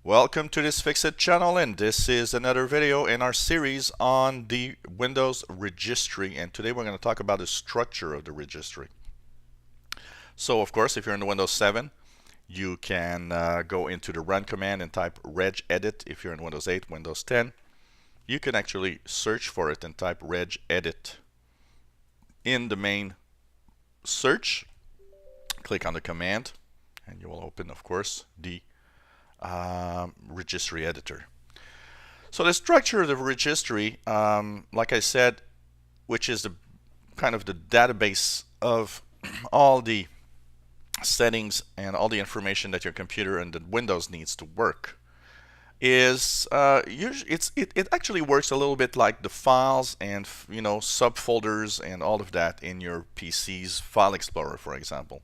Welcome to this Fixit channel, and this is another video in our series on the Windows registry, and today we're going to talk about the structure of the registry. So of course, if you're in the Windows 7, you can go into the run command and type regedit. If you're in Windows 8, Windows 10, you can actually search for it and type regedit in the main search. Click on the command and you will open, of course, the registry editor. So the structure of the registry, like I said, which is the kind of the database of all the settings and all the information that your computer and the Windows needs to work, is it actually works a little bit like the files and subfolders and all of that in your PC's file explorer, for example.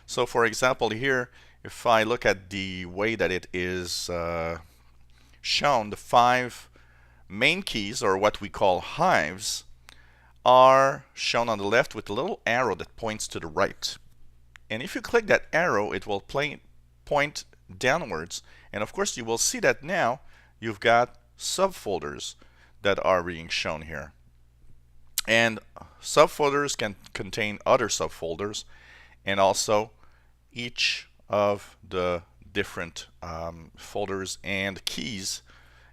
So for example here, if I look at the way that it is shown, the 5 main keys, or what we call hives, are shown on the left with a little arrow that points to the right. And if you click that arrow, it will point downwards. And of course, you will see that now you've got subfolders that are being shown here. And subfolders can contain other subfolders, and also each of the different folders and keys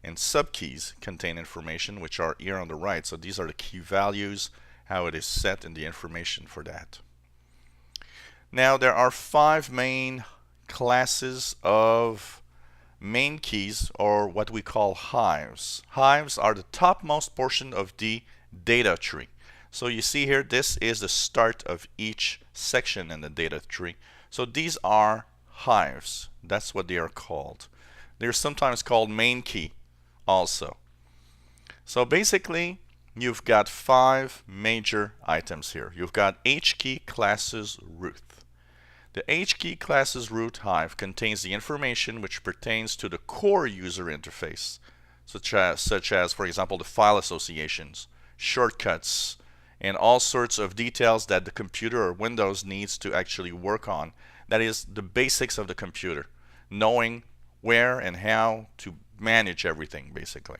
and subkeys contain information, which are here on the right. So these are the key values, how it is set, and the information for that. Now there are 5 main classes of main keys, or what we call hives. Hives are the topmost portion of the data tree. So you see here, this is the start of each section in the data tree. So these are hives. That's what they are called. They're sometimes called main key also. So basically, you've got 5 major items here. You've got HKEY classes root. The HKEY classes root hive contains the information which pertains to the core user interface, such as for example, the file associations, shortcuts, and all sorts of details that the computer or Windows needs to actually work on. That is the basics of the computer, knowing where and how to manage everything, basically.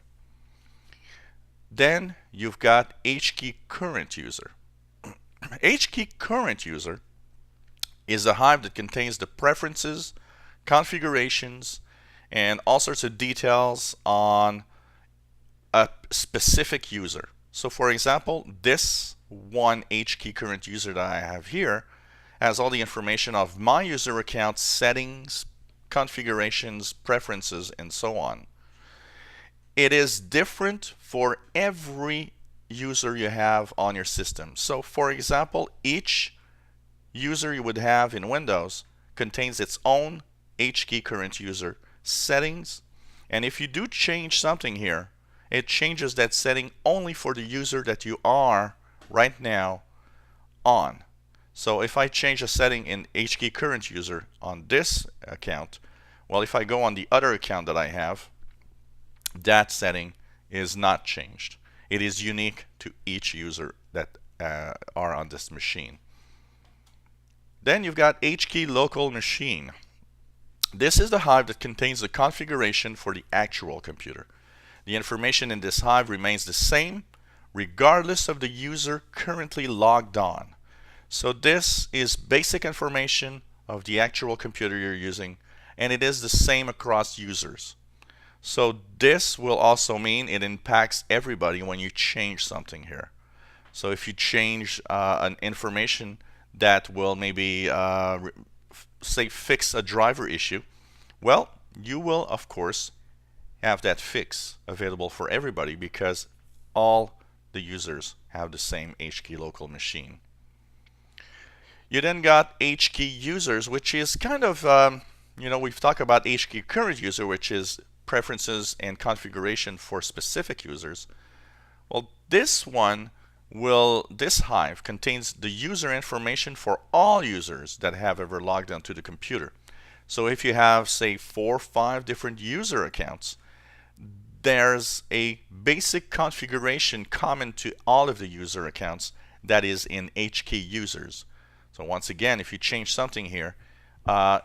Then you've got HKEY current user. HKEY current user is a hive that contains the preferences, configurations, and all sorts of details on a specific user. So for example, this one HKEY current user that I have here has all the information of my user account, settings, configurations, preferences, and so on. It is different for every user you have on your system. So for example, each user you would have in Windows contains its own HKEY current user settings, and if you do change something here, it changes that setting only for the user that you are right now on. So if I change a setting in HKEY current user on this account, well, if I go on the other account that I have, that setting is not changed. It is unique to each user that are on this machine. Then you've got HKEY local machine. This is the hive that contains the configuration for the actual computer. The information in this hive remains the same regardless of the user currently logged on. So this is basic information of the actual computer you're using, and it is the same across users. So this will also mean it impacts everybody when you change something here. So if you change an information that will maybe say fix a driver issue, well, you will of course have that fix available for everybody because all the users have the same HKEY local machine. You then got HKEY users, which is kind of we've talked about HKEY current user, which is preferences and configuration for specific users. Well, this hive contains the user information for all users that have ever logged onto the computer. So if you have, say, 4 or 5 different user accounts, there's a basic configuration common to all of the user accounts that is in HKEY users. So once again, if you change something here,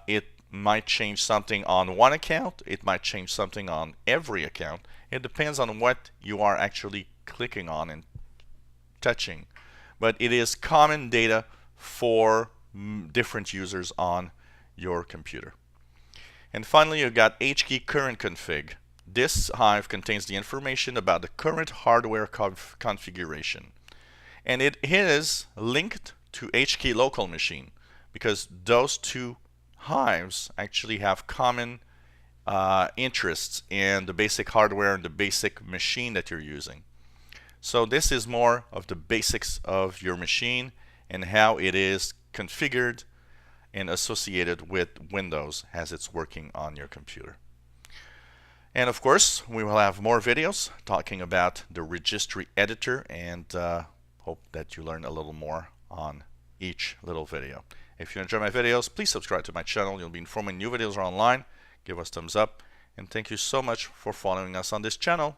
it might change something on one account, it might change something on every account. It depends on what you are actually clicking on and touching. But it is common data for different users on your computer. And finally, you've got HKEY current config. This Hive contains the information about the current hardware configuration. And it is linked to HKEY local machine because those two Hives actually have common interests in the basic hardware and the basic machine that you're using. So this is more of the basics of your machine and how it is configured and associated with Windows as it's working on your computer. And of course, we will have more videos talking about the Registry editor, and hope that you learn a little more on each little video. If you enjoy my videos, please subscribe to my channel. You'll be informed when new videos are online. Give us thumbs up, and thank you so much for following us on this channel.